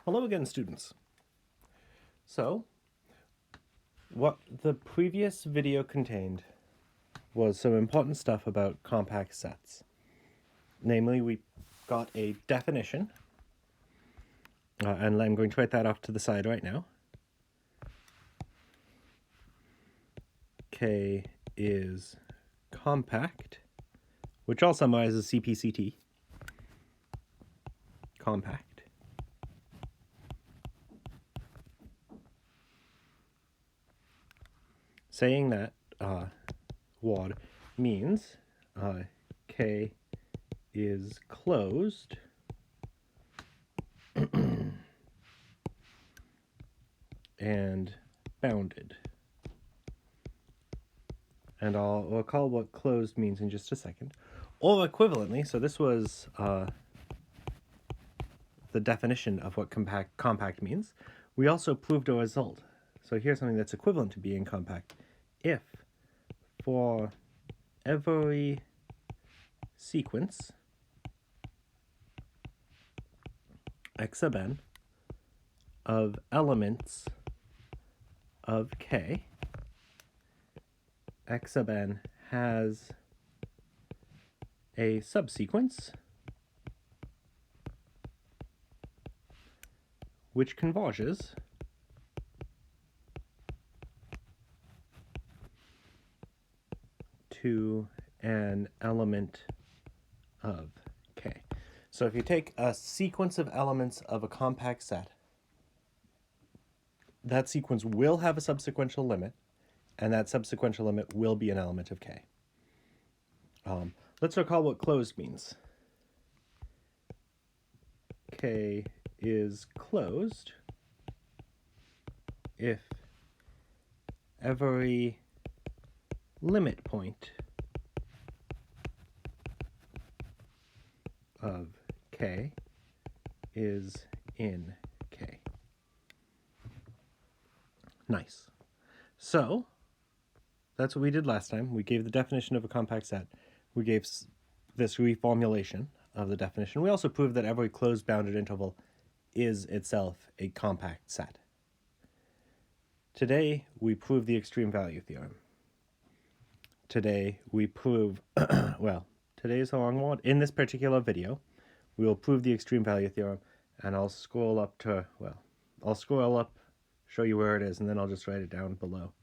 Hello again, students. So, what the previous video contained was some important stuff about compact sets. Namely, we got a definition, and I'm going to write that off to the side right now. K is compact, which all summarizes CPCT. Compact. Saying that WAD means K is closed and bounded. And we'll call what closed means in just a second. Or equivalently, so this was the definition of what compact means. We also proved a result. So here's something that's equivalent to being compact. If for every sequence x sub n of elements of K, x sub n has a subsequence which converges to an element of K. So if you take a sequence of elements of a compact set, that sequence will have a subsequential limit, and that subsequential limit will be an element of K. Let's recall what closed means. K is closed if every limit point of K is in K. Nice. So that's what we did last time. We gave the definition of a compact set. We gave this reformulation of the definition. We also proved that every closed bounded interval is itself a compact set. Today, we prove the extreme value theorem. Today, we prove, well, today's a long one. In this particular video, we will prove the extreme value theorem, and I'll scroll up to, well, I'll scroll up, show you where it is, and then I'll just write it down below.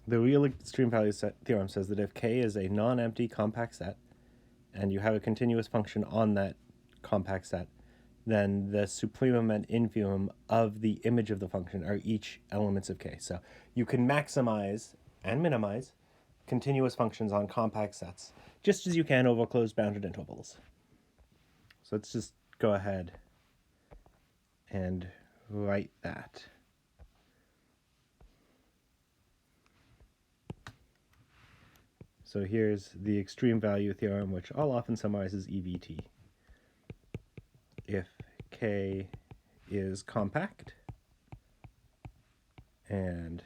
The real extreme value set theorem says that if K is a non-empty compact set, and you have a continuous function on that compact set, then the supremum and infimum of the image of the function are each elements of K. So you can maximize and minimize continuous functions on compact sets, just as you can over closed bounded intervals. So let's just go ahead and write that. So here's the extreme value theorem, which I'll often summarize as EVT. If K is compact and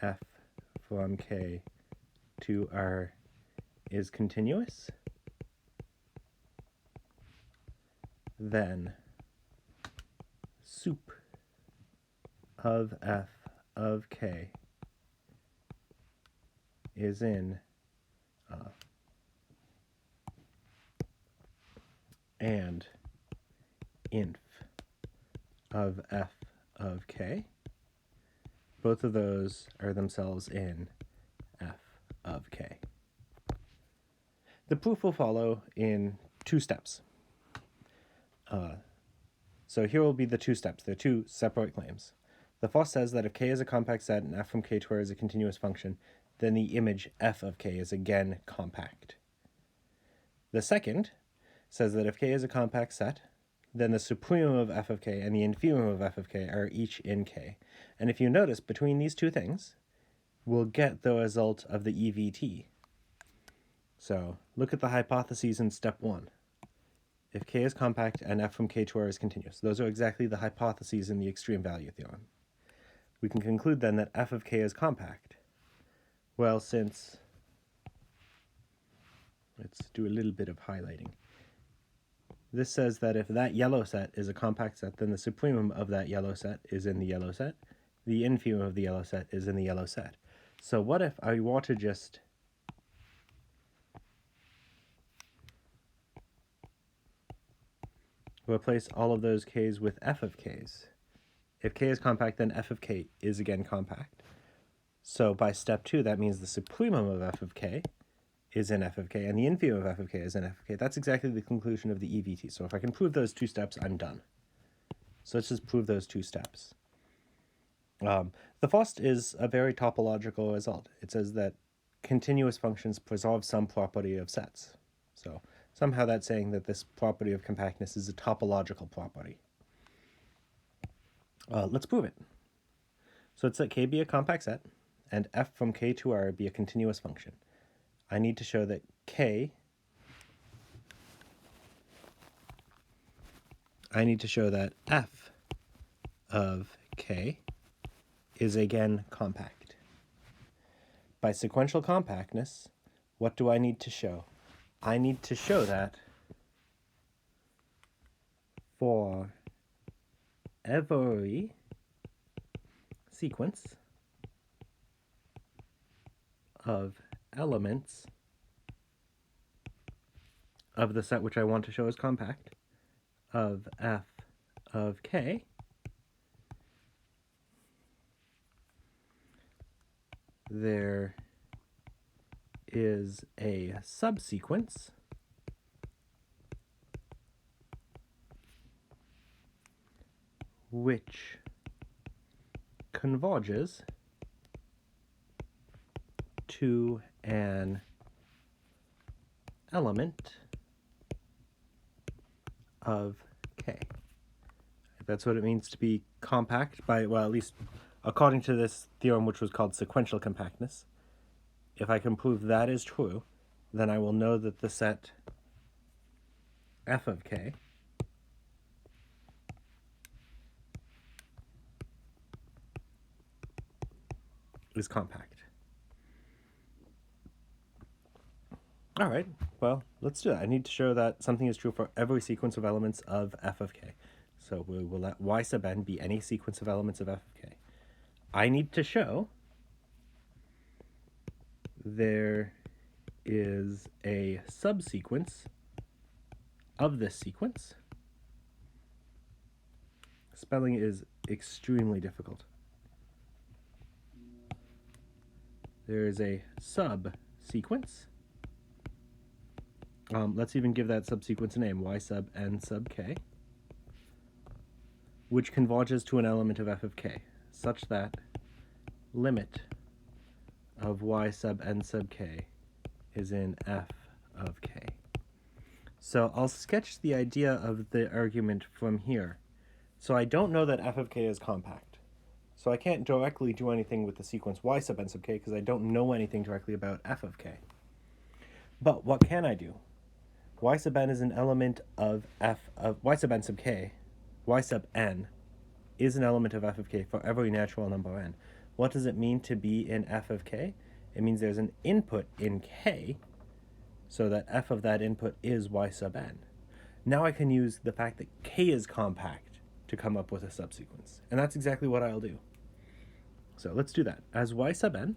f from K to R is continuous, then sup of f of K is in and inf of f of K. Both of those are themselves in f of K. The proof will follow in two steps. So here will be the two steps. They're two separate claims. The first says that if K is a compact set and f from K to R is a continuous function, then the image f of K is again compact. The second says that if K is a compact set, then the supremum of f of K and the infimum of f of K are each in K. And if you notice, between these two things, we'll get the result of the EVT. So look at the hypotheses in step 1. If K is compact and f from K to R is continuous, those are exactly the hypotheses in the extreme value theorem. We can conclude then that f of K is compact. Well, since, let's do a little bit of highlighting. This says that if that yellow set is a compact set, then the supremum of that yellow set is in the yellow set. The infimum of the yellow set is in the yellow set. So what if I want to just replace all of those k's with f of k's? If k is compact, then f of k is again compact. So by step 2, that means the supremum of f of k is in f of k, and the infimum of f of k is in f of k. That's exactly the conclusion of the EVT. So if I can prove those 2 steps, I'm done. So let's just prove those 2 steps. The first is a very topological result. It says that continuous functions preserve some property of sets. So somehow that's saying that this property of compactness is a topological property. Let's prove it. So it's that k be a compact set, and f from k to r be a continuous function. I need to show that f of k is again compact. By sequential compactness, what do I need to show? I need to show that for every sequence of elements of the set which I want to show as compact of f of k, there is a subsequence which converges to an element of k. That's what it means to be compact by, well, at least according to this theorem, which was called sequential compactness. If I can prove that is true, then I will know that the set f of k is compact. All right, well, let's do that. I need to show that something is true for every sequence of elements of f of k. So we will let y sub n be any sequence of elements of f of k. I need to show there is a subsequence of this sequence. Spelling is extremely difficult. There is a subsequence. Let's even give that subsequence a name, y sub n sub k, which converges to an element of f of k, such that limit of y sub n sub k is in f of k. So I'll sketch the idea of the argument from here. So I don't know that f of k is compact. So I can't directly do anything with the sequence y sub n sub k because I don't know anything directly about f of k. But what can I do? Y sub n is an element of f of y sub n sub k. Y sub n is an element of f of k for every natural number n. What does it mean to be in f of k? It means there's an input in k, so that f of that input is y sub n. Now I can use the fact that k is compact to come up with a subsequence. And that's exactly what I'll do. So let's do that. As y sub n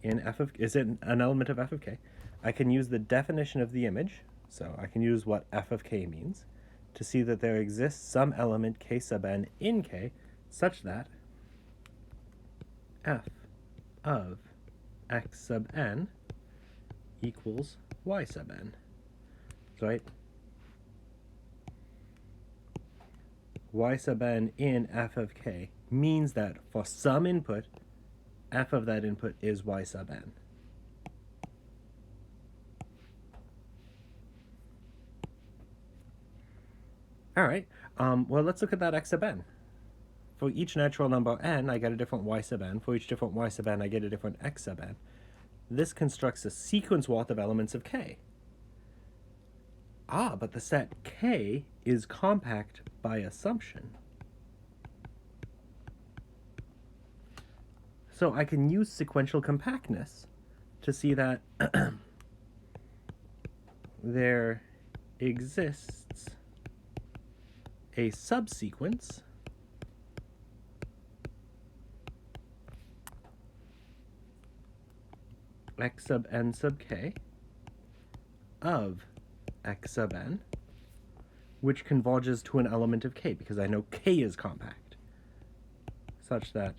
in f of is an element of f of k, I can use the definition of the image. So I can use what f of k means to see that there exists some element k sub n in k such that f of x sub n equals y sub n. Right? Y sub n in f of k means that for some input, f of that input is y sub n. All right, well, let's look at that x sub n. For each natural number n, I get a different y sub n. For each different y sub n, I get a different x sub n. This constructs a sequence worth of elements of k. But the set k is compact by assumption. So I can use sequential compactness to see that there exists a subsequence x sub n sub k of x sub n, which converges to an element of k, because I know k is compact, such that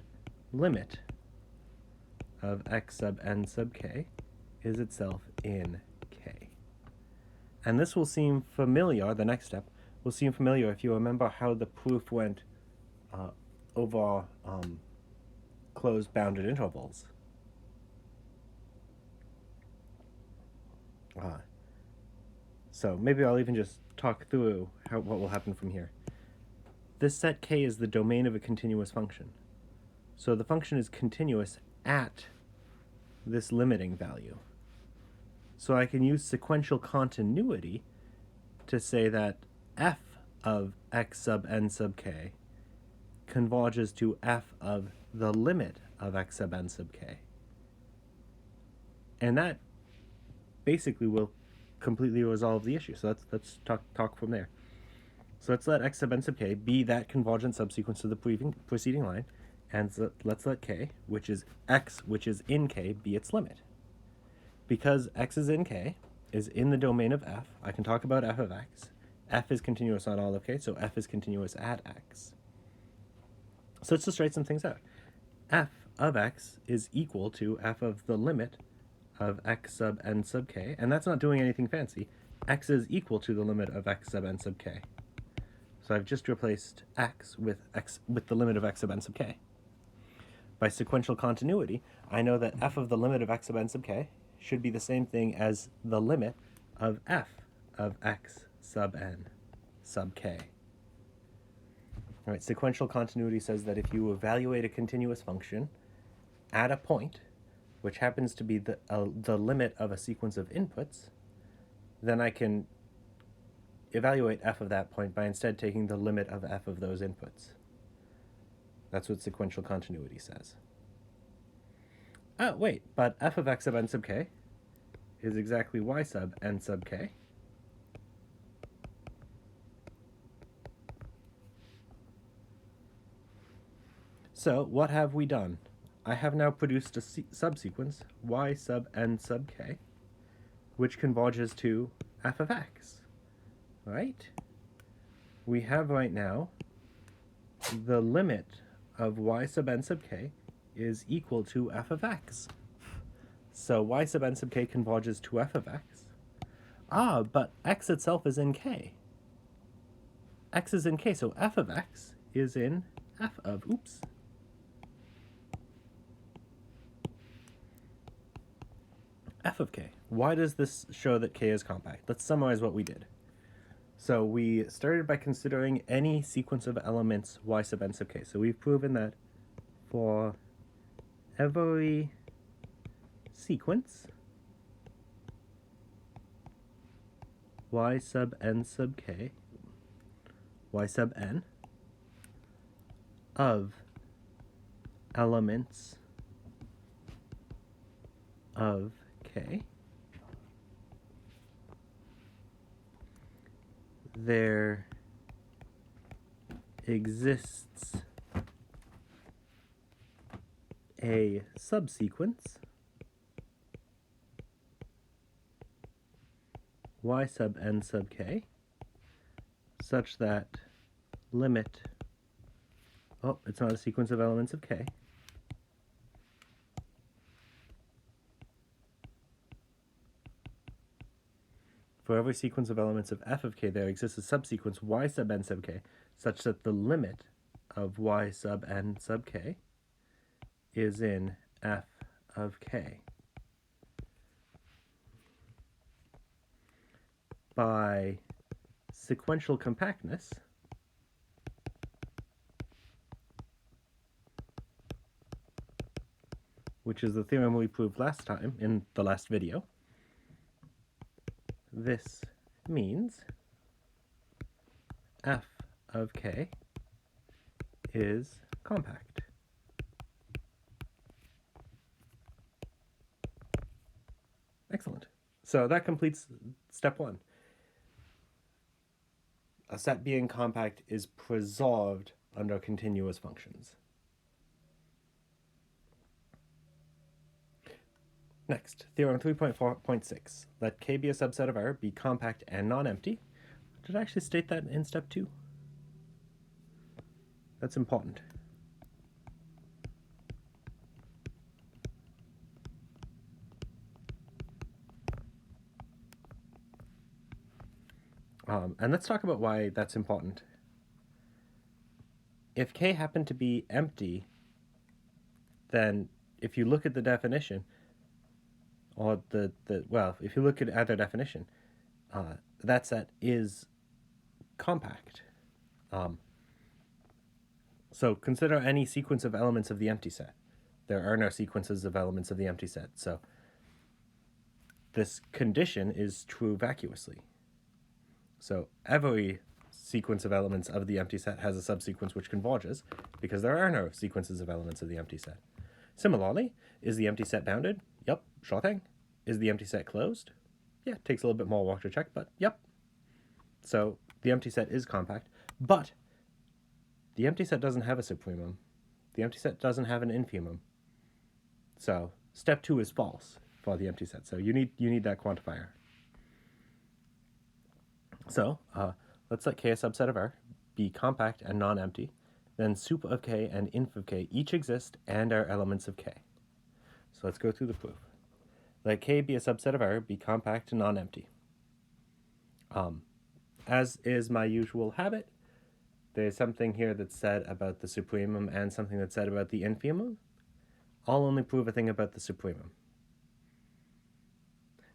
limit of x sub n sub k is itself in k. And this will seem familiar, the next step will seem familiar if you remember how the proof went over closed bounded intervals. So maybe I'll even just talk through what will happen from here. This set k is the domain of a continuous function. So the function is continuous at this limiting value. So I can use sequential continuity to say that f of x sub n sub k converges to f of the limit of x sub n sub k. And that basically will completely resolve the issue. So let's talk from there. So let's let x sub n sub k be that convergent subsequence to the preceding line, and so let's let k, which is x, which is in k, be its limit. Because x is in k, is in the domain of f, I can talk about f of x. F is continuous on all of k, so f is continuous at x. So let's just write some things out. F of x is equal to f of the limit of x sub n sub k, and that's not doing anything fancy. X is equal to the limit of x sub n sub k. So I've just replaced x with the limit of x sub n sub k. By sequential continuity, I know that f of the limit of x sub n sub k should be the same thing as the limit of f of x sub n sub k. All right, sequential continuity says that if you evaluate a continuous function at a point, which happens to be the limit of a sequence of inputs, then I can evaluate f of that point by instead taking the limit of f of those inputs. That's what sequential continuity says. Oh, wait, but f of x sub n sub k is exactly y sub n sub k. So what have we done? I have now produced a subsequence, y sub n sub k, which converges to f of x, right? We have right now the limit of y sub n sub k is equal to f of x. So y sub n sub k converges to f of x. But x itself is in k. X is in k, so f of x is in f of, f of k. Why does this show that k is compact? Let's summarize what we did. So we started by considering any sequence of elements y sub n sub k. So we've proven that for every sequence y sub n sub k, y sub n of elements of k, there exists a subsequence y sub n sub k such that limit, it's not a sequence of elements of k, for every sequence of elements of f of k, there exists a subsequence y sub n sub k such that the limit of y sub n sub k is in f of k. By sequential compactness, which is the theorem we proved last time in the last video, this means f of k is compact. Excellent. So that completes step one. a set being compact is preserved under continuous functions. Next, theorem 3.4.6. Let K be a subset of R, be compact and non-empty. Did I actually state that in step 2? That's important. And let's talk about why that's important. If K happened to be empty, then if you look at the definition, or if you look at either definition, that set is compact. So consider any sequence of elements of the empty set. There are no sequences of elements of the empty set, so this condition is true vacuously. So every sequence of elements of the empty set has a subsequence which converges, because there are no sequences of elements of the empty set. Similarly, is the empty set bounded? Yep, sure thing. Is the empty set closed? Yeah, it takes a little bit more work to check, but yep. So the empty set is compact, but the empty set doesn't have a supremum. The empty set doesn't have an infimum. So step 2 is false for the empty set. So you need that quantifier. So let's let K a subset of R be compact and non-empty. Then sup of K and inf of K each exist and are elements of K. So let's go through the proof. Let K be a subset of R, be compact and non-empty. As is my usual habit, there's something here that's said about the supremum and something that's said about the infimum. I'll only prove a thing about the supremum.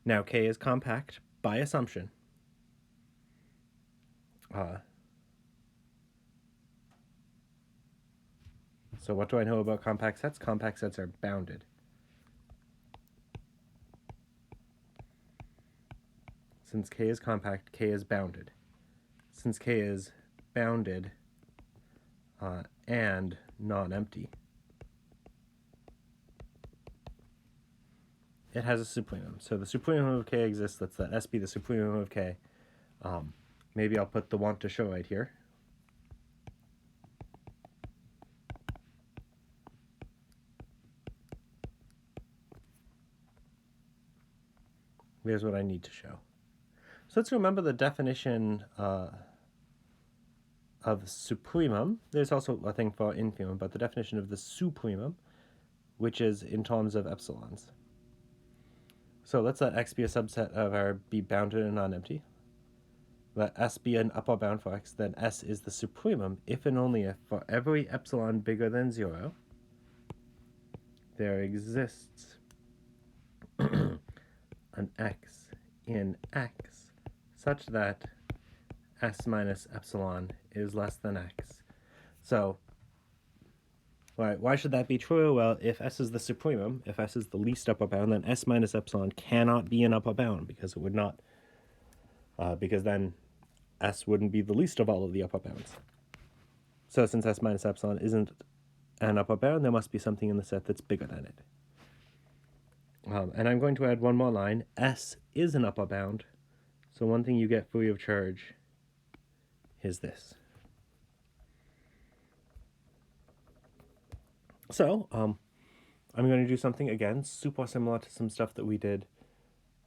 Now K is compact by assumption. So what do I know about compact sets? Compact sets are bounded. Since K is compact, K is bounded. Since K is bounded and non-empty, it has a supremum. So the supremum of K exists. Let's let S be the supremum of K. Maybe I'll put the want to show right here. Here's what I need to show. So let's remember the definition of supremum. There's also a thing for infimum, but the definition of the supremum, which is in terms of epsilons. So let's let X be a subset of R, be bounded and non-empty. Let S be an upper bound for X, then S is the supremum if and only if for every epsilon bigger than 0, there exists an X in X such that S minus epsilon is less than X. So why should that be true? Well, if S is the supremum, if S is the least upper bound, then S minus epsilon cannot be an upper bound, because it would not, because then S wouldn't be the least of all of the upper bounds. So since S minus epsilon isn't an upper bound, there must be something in the set that's bigger than it. And I'm going to add one more line. S is an upper bound, so one thing you get free of charge is this. So I'm going to do something, again, super similar to some stuff that we did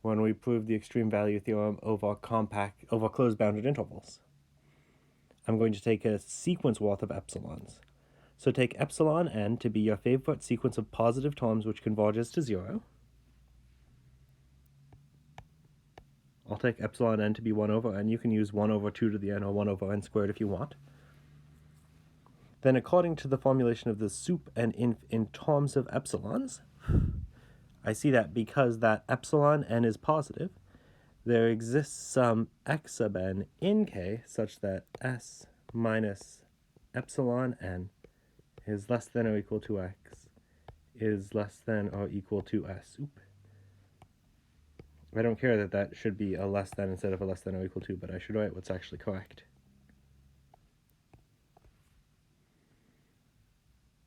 when we proved the extreme value theorem over closed bounded intervals. I'm going to take a sequence worth of epsilons. So take epsilon n to be your favorite sequence of positive terms which converges to 0. I'll take epsilon n to be 1 over n. You can use 1 over 2 to the n or 1 over n squared if you want. Then according to the formulation of the sup and inf in terms of epsilons, I see that because that epsilon n is positive, there exists some x sub n in K such that S minus epsilon n is less than or equal to x is less than or equal to S. Oop. I don't care that that should be a less than instead of a less than or equal to, but I should write what's actually correct.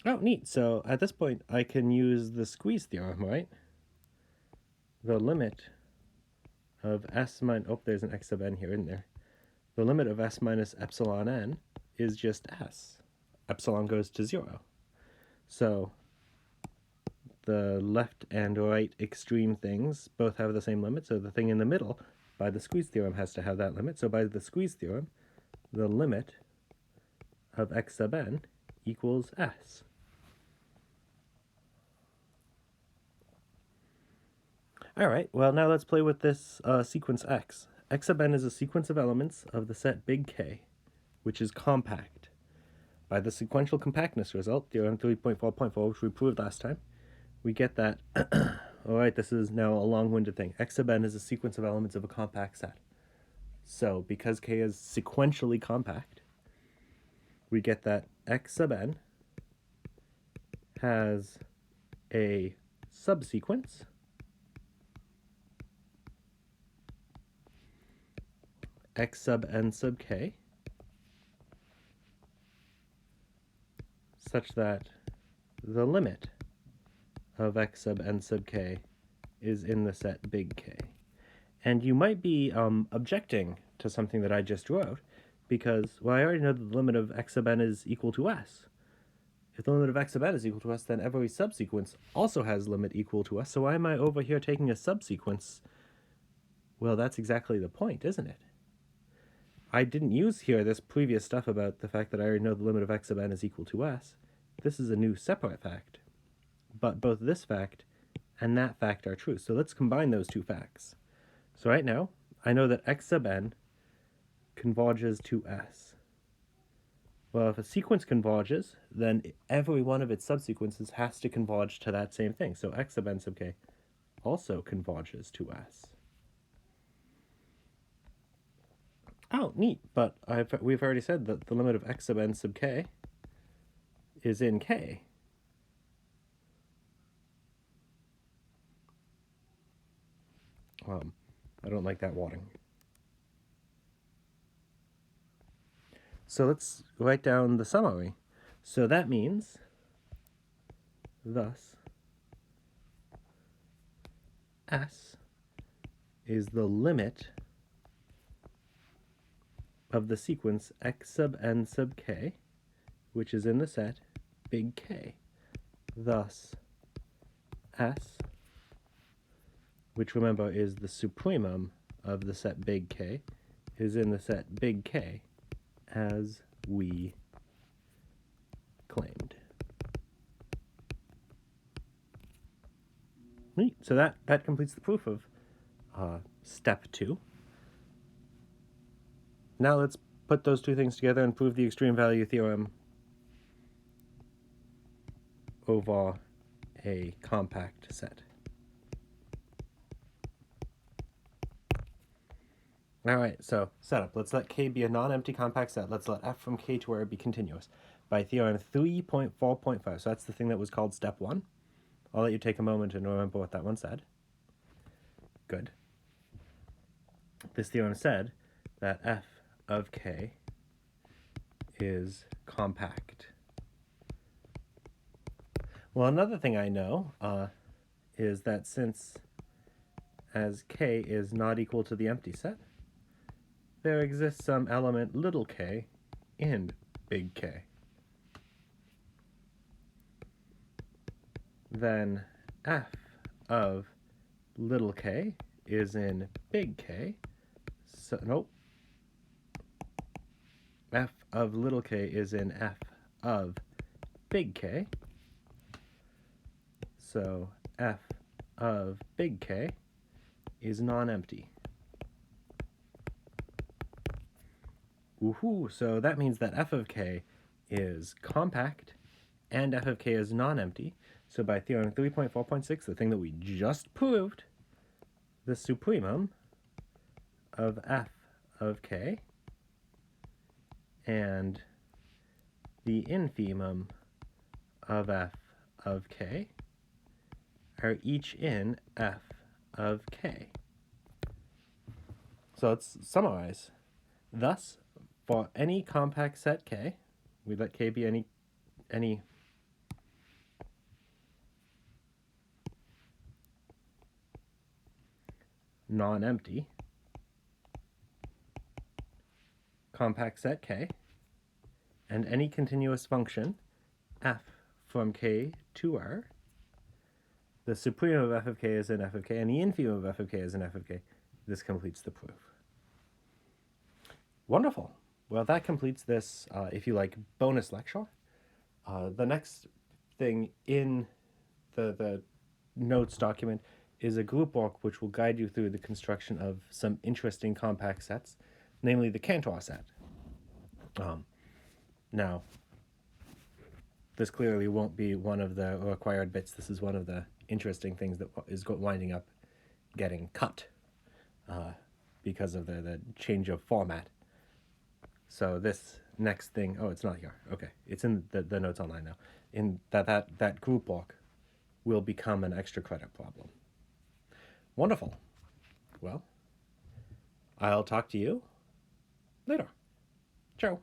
Oh, neat. So at this point, I can use the squeeze theorem, right? The limit of S minus, oh, there's an x sub n here, isn't there? the limit of s minus epsilon n is just s. Epsilon goes to 0. So the left and right extreme things both have the same limit, so the thing in the middle, by the squeeze theorem, has to have that limit. So by the squeeze theorem, the limit of x sub n equals s. All right, well, now let's play with this sequence x. X sub n is a sequence of elements of the set big K, which is compact. By the sequential compactness result, theorem 3.4.4, which we proved last time, we get that, all right, this is now a long-winded thing. X sub n is a sequence of elements of a compact set. So because K is sequentially compact, we get that X sub n has a subsequence x sub n sub k such that the limit of x sub n sub k is in the set big K. And you might be objecting to something that I just wrote, because, well, I already know that the limit of x sub n is equal to s. If the limit of x sub n is equal to s, then every subsequence also has limit equal to s, so why am I over here taking a subsequence? Well, that's exactly the point, isn't it? I didn't use here this previous stuff about the fact that I already know the limit of x sub n is equal to s. This is a new separate fact. But both this fact and that fact are true. So let's combine those two facts. So right now, I know that x sub n converges to s. Well, if a sequence converges, then every one of its subsequences has to converge to that same thing. So x sub n sub k also converges to s. Oh, neat, but we've already said that the limit of x sub n sub k is in K. I don't like that wadding. So let's write down the summary. So that means, thus, S is the limit of the sequence x sub n sub k, which is in the set big K. Thus, S, which remember is the supremum of the set big K, is in the set big K, as we claimed. Neat. So that completes the proof of step 2. Now let's put those two things together and prove the extreme value theorem over a compact set. All right, so setup. Let's let K be a non-empty compact set. Let's let f from K to R be continuous by theorem 3.4.5. So that's the thing that was called step 1. I'll let you take a moment and remember what that one said. Good. This theorem said that f of K is compact. Well, another thing I know is that since as K is not equal to the empty set, there exists some element little k in big K. Then f of little k is in big K. So, nope. F of little k is in f of big K. So f of big K is non-empty. Woohoo! So that means that f of k is compact and f of k is non-empty. So by theorem 3.4.6, the thing that we just proved, the supremum of f of k and the infimum of f of k are each in f of k. So let's summarize. Thus, for any compact set K, we let K be any non-empty compact set K and any continuous function f from K to R. The supremum of f of K is in f of K, and the infimum of f of K is in f of K. This completes the proof. Wonderful. Well, that completes this, if you like, bonus lecture. The next thing in the notes document is a group work which will guide you through the construction of some interesting compact sets, namely the Cantor set. Now, this clearly won't be one of the required bits. This is one of the interesting things that is winding up getting cut because of the change of format. So this next thing, oh, it's not here. Okay, it's in the notes online now. In that group walk will become an extra credit problem. Wonderful. Well, I'll talk to you later. Ciao.